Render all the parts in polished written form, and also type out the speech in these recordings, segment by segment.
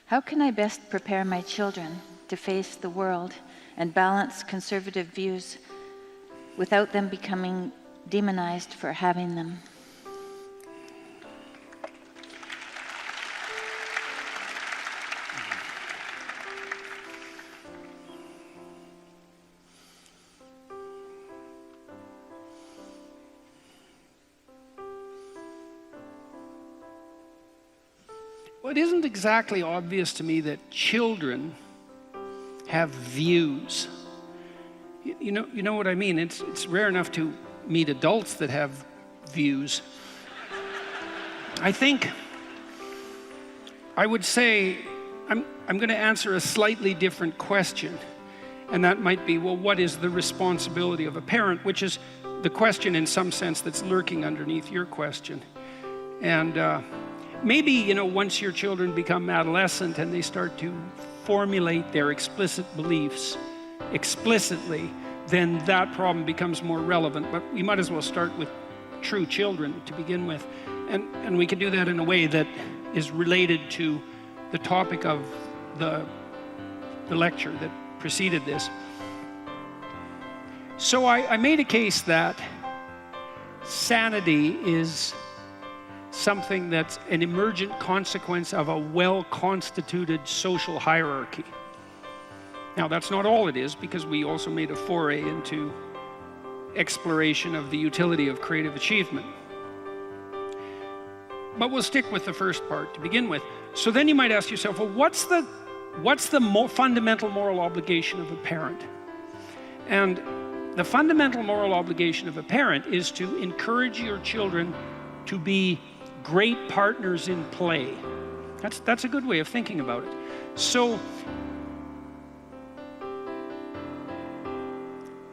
How can I best prepare my children to face the world and balance conservative views without them becoming demonized for having them? Well, it isn't exactly obvious to me that children have views. You know what I mean? It's rare enough to meet adults that have views. I think I would say I'm going to answer a slightly different question, and that might be, well, what is the responsibility of a parent? Which is the question in some sense that's lurking underneath your question. And maybe, once your children become adolescent and they start to formulate their explicit beliefs explicitly, then that problem becomes more relevant. But we might as well start with true children to begin with. And we can do that in a way that is related to the topic of the lecture that preceded this. So I made a case that sanity is something that's an emergent consequence of a well-constituted social hierarchy. Now, that's not all it is, because we also made a foray into exploration of the utility of creative achievement. But we'll stick with the first part to begin with. So then you might ask yourself, well, what's the fundamental moral obligation of a parent? And the fundamental moral obligation of a parent is to encourage your children to be great partners in play. That's a good way of thinking about it. So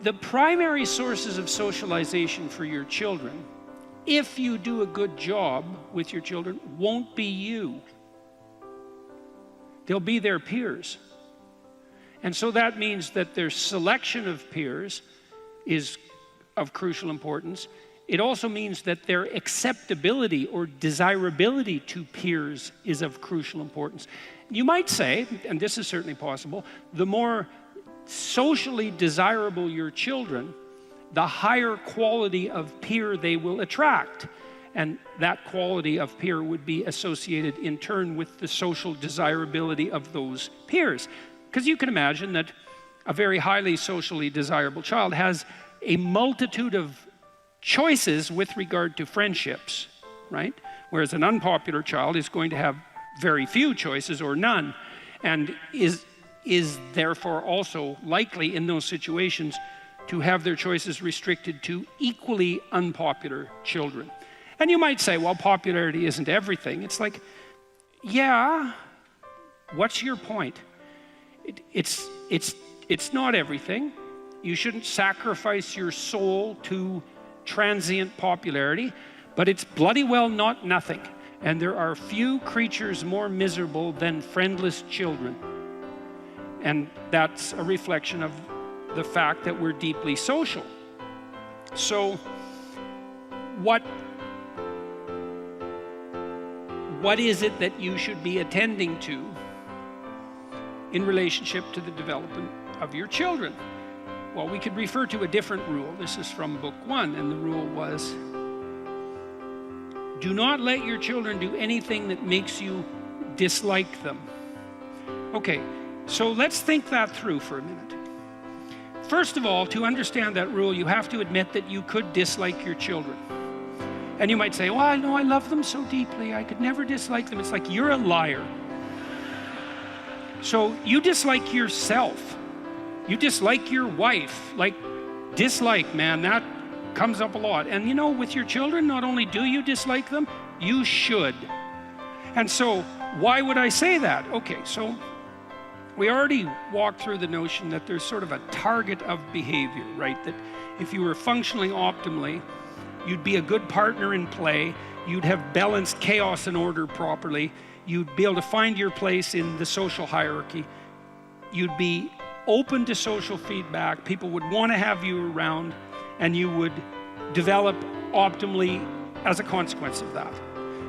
the primary sources of socialization for your children, if you do a good job with your children, won't be you. They'll be their peers. And so that means that their selection of peers is of crucial importance. It also means that their acceptability or desirability to peers is of crucial importance. You might say, and this is certainly possible, the more socially desirable your children, the higher quality of peer they will attract. And that quality of peer would be associated in turn with the social desirability of those peers. Because you can imagine that a very highly socially desirable child has a multitude of choices with regard to friendships, right? Whereas an unpopular child is going to have very few choices or none, and is therefore also likely in those situations to have their choices restricted to equally unpopular children. And you might say, well, popularity isn't everything. It's like, yeah, what's your point? It's not everything. You shouldn't sacrifice your soul to transient popularity, but it's bloody well not nothing. And there are few creatures more miserable than friendless children. And that's a reflection of the fact that we're deeply social. So what is it that you should be attending to in relationship to the development of your children? Well, we could refer to a different rule. This is from book 1, and the rule was, do not let your children do anything that makes you dislike them. Okay, so let's think that through for a minute. First of all, to understand that rule, you have to admit that you could dislike your children. And you might say, well, I know I love them so deeply, I could never dislike them. It's like, you're a liar. So you dislike yourself. You dislike your wife. Like, dislike, man, that comes up a lot. And with your children, not only do you dislike them, you should. And so, why would I say that? Okay, so we already walked through the notion that there's sort of a target of behavior, right? That if you were functioning optimally, you'd be a good partner in play, you'd have balanced chaos and order properly, you'd be able to find your place in the social hierarchy, you'd be open to social feedback, people would want to have you around, and you would develop optimally as a consequence of that.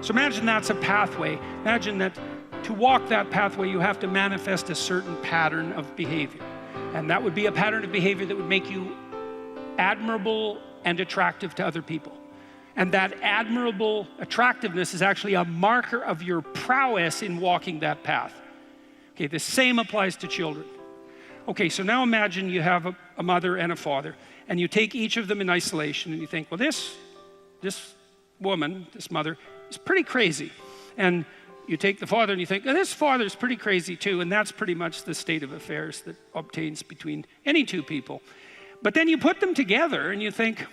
So imagine that's a pathway. Imagine that to walk that pathway, you have to manifest a certain pattern of behavior. And that would be a pattern of behavior that would make you admirable and attractive to other people. And that admirable attractiveness is actually a marker of your prowess in walking that path. Okay, the same applies to children. Okay, so now imagine you have a mother and a father, and you take each of them in isolation, and you think, well, this woman, this mother, is pretty crazy. And you take the father and you think, oh, this father's pretty crazy too, and that's pretty much the state of affairs that obtains between any two people. But then you put them together and you think,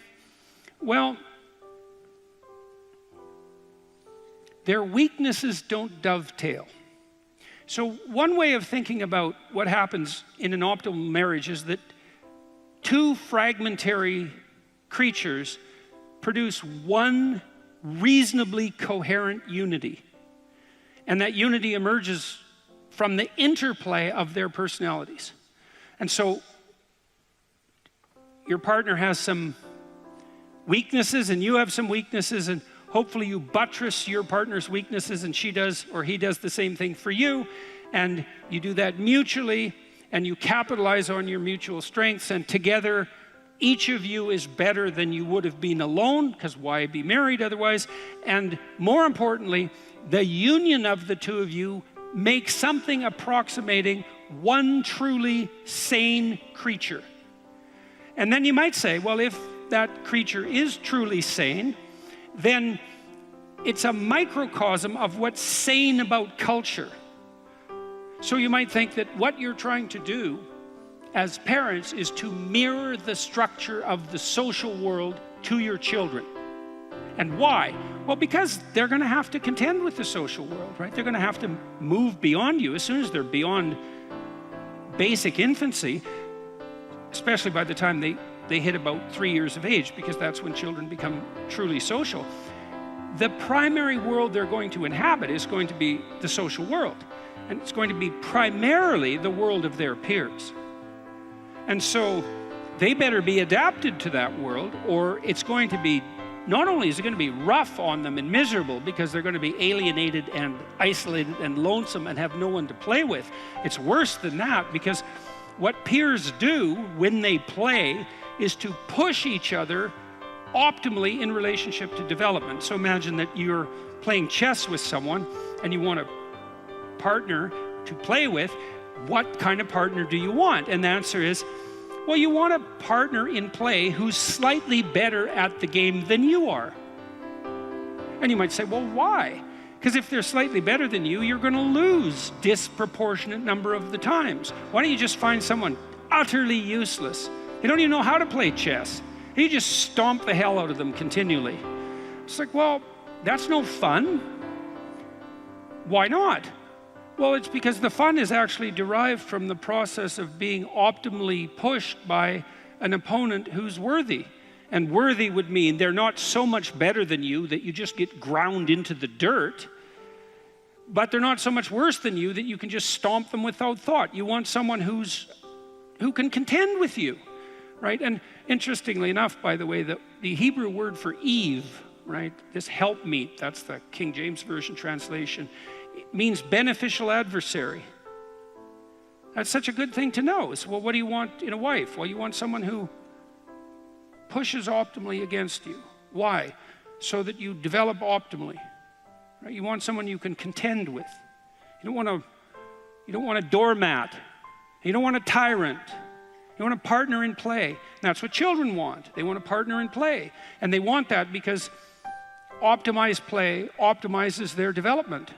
well, their weaknesses don't dovetail. So one way of thinking about what happens in an optimal marriage is that two fragmentary creatures produce one reasonably coherent unity. And that unity emerges from the interplay of their personalities. And so your partner has some weaknesses and you have some weaknesses, and hopefully you buttress your partner's weaknesses and she does or he does the same thing for you. And you do that mutually and you capitalize on your mutual strengths, and together each of you is better than you would have been alone, because why be married otherwise? And more importantly, the union of the two of you makes something approximating one truly sane creature. And then you might say, well, if that creature is truly sane, then it's a microcosm of what's sane about culture. So you might think that what you're trying to do as parents is to mirror the structure of the social world to your children. And why? Well, because they're going to have to contend with the social world, right? They're going to have to move beyond you as soon as they're beyond basic infancy, especially by the time they hit about 3 years of age, because that's when children become truly social. The primary world they're going to inhabit is going to be the social world. And it's going to be primarily the world of their peers. And so they better be adapted to that world, or it's going to be, not only is it going to be rough on them and miserable because they're going to be alienated and isolated and lonesome and have no one to play with. It's worse than that, because what peers do when they play is to push each other optimally in relationship to development. So imagine that you're playing chess with someone and you want a partner to play with. What kind of partner do you want? And the answer is, well, you want a partner in play who's slightly better at the game than you are. And you might say, well, why? Because if they're slightly better than you, you're going to lose disproportionate number of the times. Why don't you just find someone utterly useless? They don't even know how to play chess. You just stomp the hell out of them continually. It's like, well, that's no fun. Why not? Well, it's because the fun is actually derived from the process of being optimally pushed by an opponent who's worthy. And worthy would mean they're not so much better than you that you just get ground into the dirt, but they're not so much worse than you that you can just stomp them without thought. You want someone who can contend with you, right? And interestingly enough, by the way, the Hebrew word for Eve, right, this helpmeet, that's the King James Version translation, it means beneficial adversary. That's such a good thing to know. It's, well, what do you want in a wife? Well, you want someone who pushes optimally against you. Why? So that you develop optimally. Right? You want someone you can contend with. You don't want a doormat. You don't want a tyrant. You want a partner in play. And that's what children want. They want a partner in play. And they want that because optimized play optimizes their development.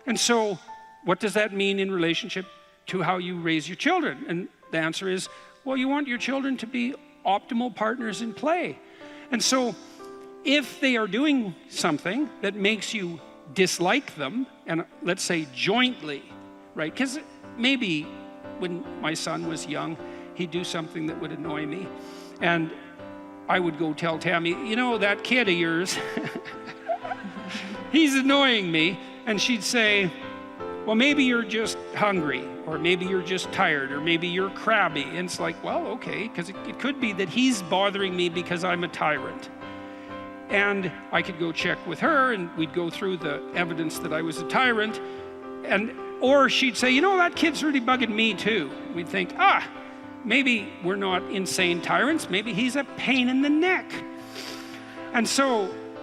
And so, what does that mean in relationship to how you raise your children? And the answer is, well, you want your children to be optimal partners in play. And so, if they are doing something that makes you dislike them, and let's say jointly, right? Because maybe when my son was young, he'd do something that would annoy me. And I would go tell Tammy, you know, that kid of yours, he's annoying me. And she'd say, well, maybe you're just hungry, or maybe you're just tired, or maybe you're crabby. And it's like, well, okay, because it could be that he's bothering me because I'm a tyrant. And I could go check with her, and we'd go through the evidence that I was a tyrant. or she'd say, you know, that kid's really bugging me too. We'd think, maybe we're not insane tyrants. Maybe he's a pain in the neck.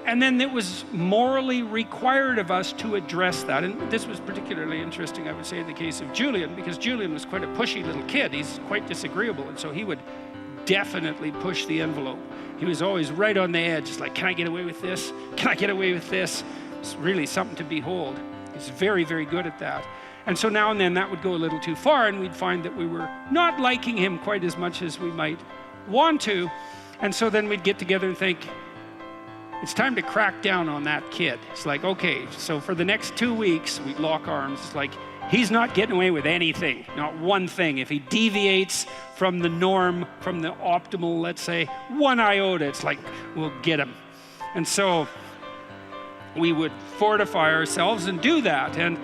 And then it was morally required of us to address that. And this was particularly interesting, I would say, in the case of Julian, because Julian was quite a pushy little kid. He's quite disagreeable. And so he would definitely push the envelope. He was always right on the edge. It's like, can I get away with this? Can I get away with this? It's really something to behold. He's very, very good at that. And so now and then that would go a little too far, and we'd find that we were not liking him quite as much as we might want to. And so then we'd get together and think, it's time to crack down on that kid. It's like, okay, so for the next 2 weeks, we'd lock arms. It's like, he's not getting away with anything, not one thing. If he deviates from the norm, from the optimal, let's say, 1 iota, it's like, we'll get him. And so we would fortify ourselves and do that. And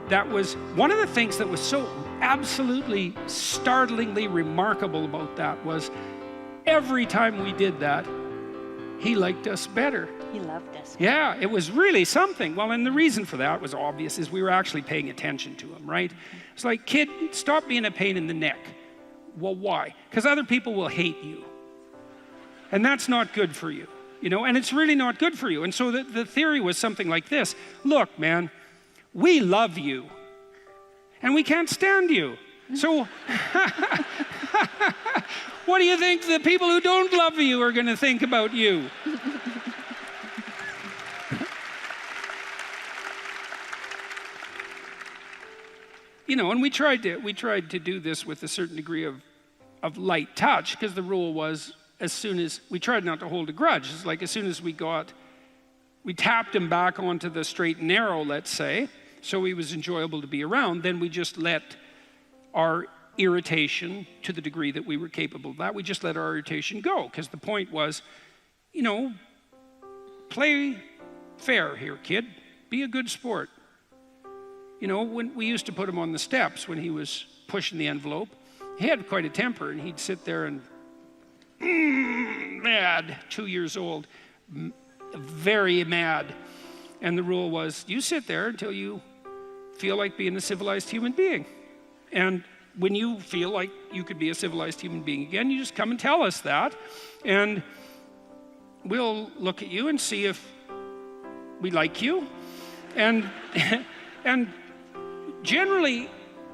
that was one of the things that was so absolutely startlingly remarkable about that was every time we did that, he liked us better. He loved us. Yeah, it was really something. Well, and the reason for that was obvious, is we were actually paying attention to him, right? It's like, kid, stop being a pain in the neck. Well, why? Because other people will hate you. And that's not good for you, you know, and it's really not good for you. And so the theory was something like this. Look, man, we love you, and we can't stand you. So what do you think the people who don't love you are going to think about you? You know, and we tried to do this with a certain degree of light touch, because the rule was, as soon as we tried not to hold a grudge. It's like, as soon as we tapped him back onto the straight and narrow, let's say, so he was enjoyable to be around, then we just let our irritation, to the degree that we were capable of that, we just let our irritation go, because the point was, you know, play fair here, kid. Be a good sport. You know, when we used to put him on the steps when he was pushing the envelope, he had quite a temper, and he'd sit there and mad, 2 years old, very mad. And the rule was, you sit there until you feel like being a civilized human being. And when you feel like you could be a civilized human being again, you just come and tell us that, and we'll look at you and see if we like you. And and generally,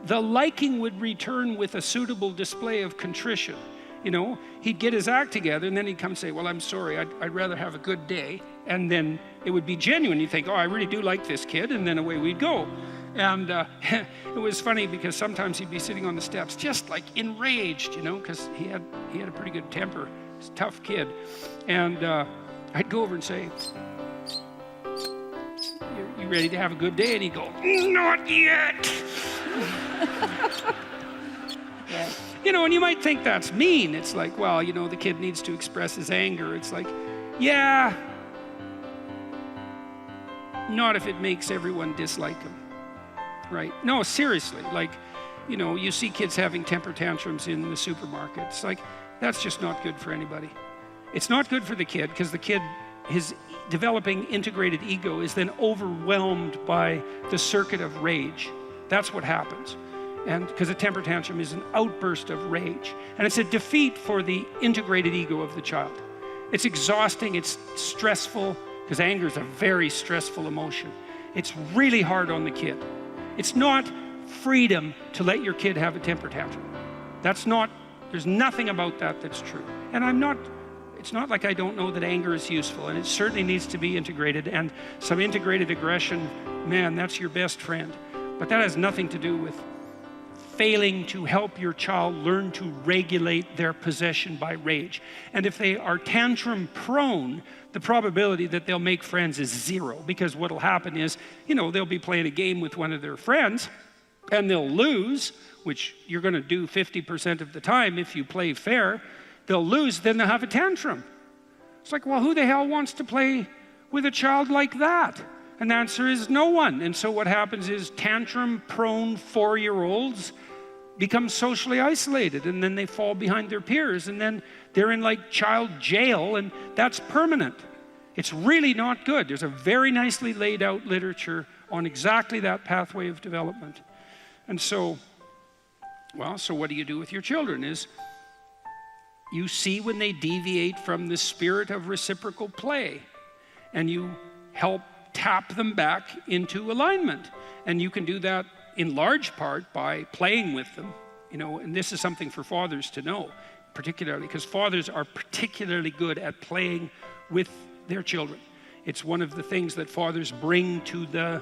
the liking would return with a suitable display of contrition. You know, he'd get his act together, and then he'd come and say, well, I'm sorry, I'd rather have a good day. And then it would be genuine. You'd think, oh, I really do like this kid, and then away we'd go. And it was funny, because sometimes he'd be sitting on the steps just like enraged, you know, because he had a pretty good temper. He's a tough kid. And I'd go over and say, you ready to have a good day? And he'd go, not yet. Yeah. You know, and you might think that's mean. It's like, well, you know, the kid needs to express his anger. It's like, yeah, not if it makes everyone dislike him, right? No, seriously, like, you know, you see kids having temper tantrums in the supermarket. It's like, that's just not good for anybody. It's not good for the kid, because the kid, his developing integrated ego is then overwhelmed by the circuit of rage. That's what happens. And because a temper tantrum is an outburst of rage. And it's a defeat for the integrated ego of the child. It's exhausting, it's stressful, because anger is a very stressful emotion. It's really hard on the kid. It's not freedom to let your kid have a temper tantrum. That's not, there's nothing about that that's true. And it's not like I don't know that anger is useful, and it certainly needs to be integrated, and some integrated aggression, man, that's your best friend. But that has nothing to do with failing to help your child learn to regulate their possession by rage. And if they are tantrum prone, the probability that they'll make friends is zero, because what'll happen is, you know, they'll be playing a game with one of their friends, and they'll lose, which you're going to do 50% of the time if you play fair. They'll lose, then they'll have a tantrum. It's like, well, who the hell wants to play with a child like that? And the answer is no one. And so what happens is tantrum-prone 4-year-olds become socially isolated, and then they fall behind their peers, and then they're in like child jail, and that's permanent. It's really not good. There's a very nicely laid out literature on exactly that pathway of development. And so, well, so what do you do with your children is you see when they deviate from the spirit of reciprocal play, and you help tap them back into alignment. And you can do that in large part by playing with them, you know, and this is something for fathers to know, particularly because fathers are particularly good at playing with their children. It's one of the things that fathers bring to the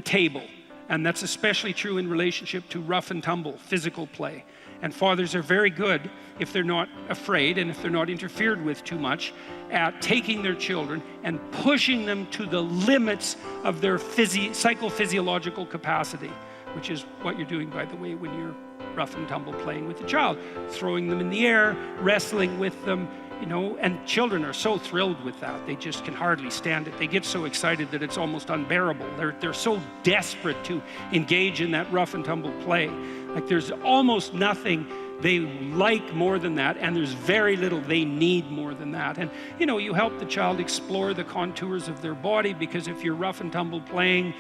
table. And that's especially true in relationship to rough and tumble, physical play. And fathers are very good, if they're not afraid and if they're not interfered with too much, at taking their children and pushing them to the limits of their psychophysiological capacity, which is what you're doing, by the way, when you're rough and tumble playing with the child, throwing them in the air, wrestling with them, you know, and children are so thrilled with that. They just can hardly stand it. They get so excited that it's almost unbearable. They're so desperate to engage in that rough and tumble play. Like there's almost nothing they like more than that, and there's very little they need more than that. And, you know, you help the child explore the contours of their body, because if you're rough and tumble playing,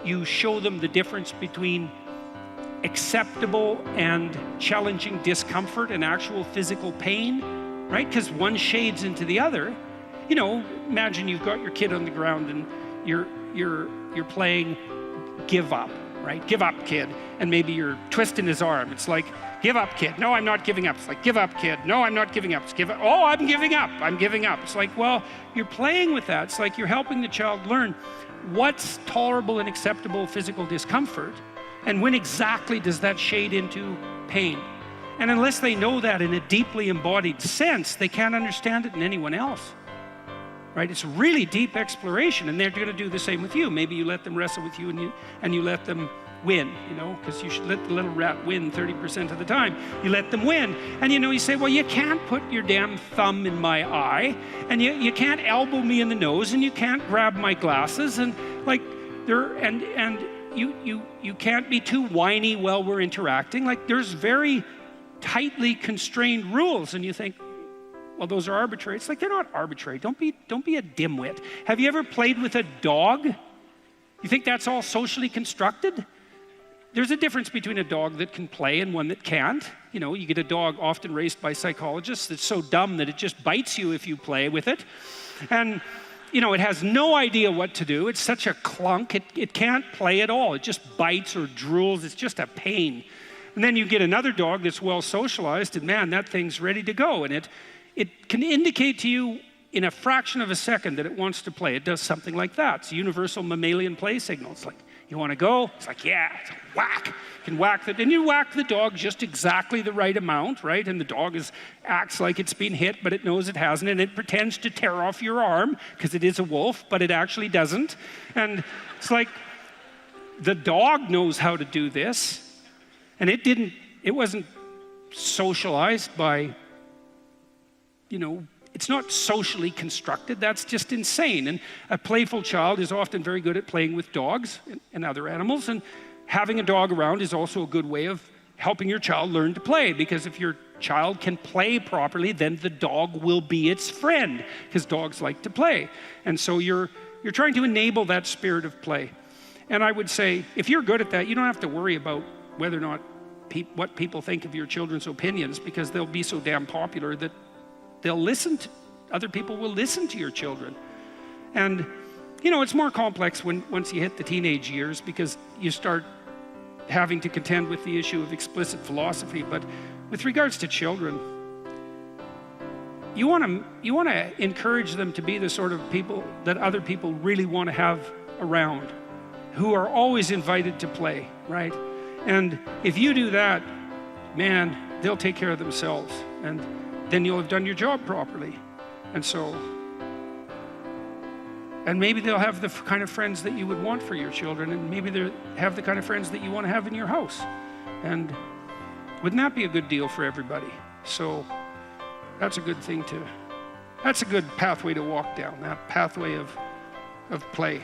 you show them the difference between acceptable and challenging discomfort and actual physical pain, right? Because one shades into the other. You know, imagine you've got your kid on the ground and you're playing give up, right? Give up, kid. And maybe you're twisting his arm. It's like, give up, kid. No, I'm not giving up. It's like, give up, kid. No, I'm not giving up. It's give up. Oh, I'm giving up. I'm giving up. It's like, well, you're playing with that. It's like you're helping the child learn what's tolerable and acceptable physical discomfort, and when exactly does that shade into pain. And unless they know that in a deeply embodied sense, they can't understand it in anyone else, right? It's really deep exploration, and they're going to do the same with you. Maybe you let them wrestle with you and you let them win, you know, because you should let the little rat win 30% of the time. You let them win. And, you know, you say, well, you can't put your damn thumb in my eye, and you can't elbow me in the nose, and you can't grab my glasses, and like, you can't be too whiny while we're interacting. Like, there's very tightly constrained rules, and you think, well, those are arbitrary. It's like, they're not arbitrary. Don't be a dimwit. Have you ever played with a dog? You think that's all socially constructed? There's a difference between a dog that can play and one that can't. You know, you get a dog often raised by psychologists that's so dumb that it just bites you if you play with it. And, you know, it has no idea what to do. It's such a clunk. It can't play at all. It just bites or drools. It's just a pain. And then you get another dog that's well socialized, and man, that thing's ready to go. And it can indicate to you in a fraction of a second that it wants to play. It does something like that. It's a universal mammalian play signal. It's like, you want to go? It's like, yeah. It's like, whack. You can whack and you whack the dog just exactly the right amount, right? And the dog acts like it's been hit, but it knows it hasn't, and it pretends to tear off your arm because it is a wolf, but it actually doesn't. And it's like, the dog knows how to do this, and it wasn't socialized by, you know, it's not socially constructed. That's just insane. And a playful child is often very good at playing with dogs and other animals. And having a dog around is also a good way of helping your child learn to play. Because if your child can play properly, then the dog will be its friend, because dogs like to play. And so you're trying to enable that spirit of play. And I would say, if you're good at that, you don't have to worry about whether or not what people think of your children's opinions, because they'll be so damn popular that other people will listen to your children. And, you know, it's more complex once you hit the teenage years, because you start having to contend with the issue of explicit philosophy. But with regards to children, you want to encourage them to be the sort of people that other people really want to have around, who are always invited to play, right? And if you do that, man, they'll take care of themselves, and then you'll have done your job properly. And maybe they'll have the kind of friends that you would want for your children, and maybe they'll have the kind of friends that you want to have in your house. And wouldn't that be a good deal for everybody? So that's a good thing that's a good pathway to walk down, that pathway of play.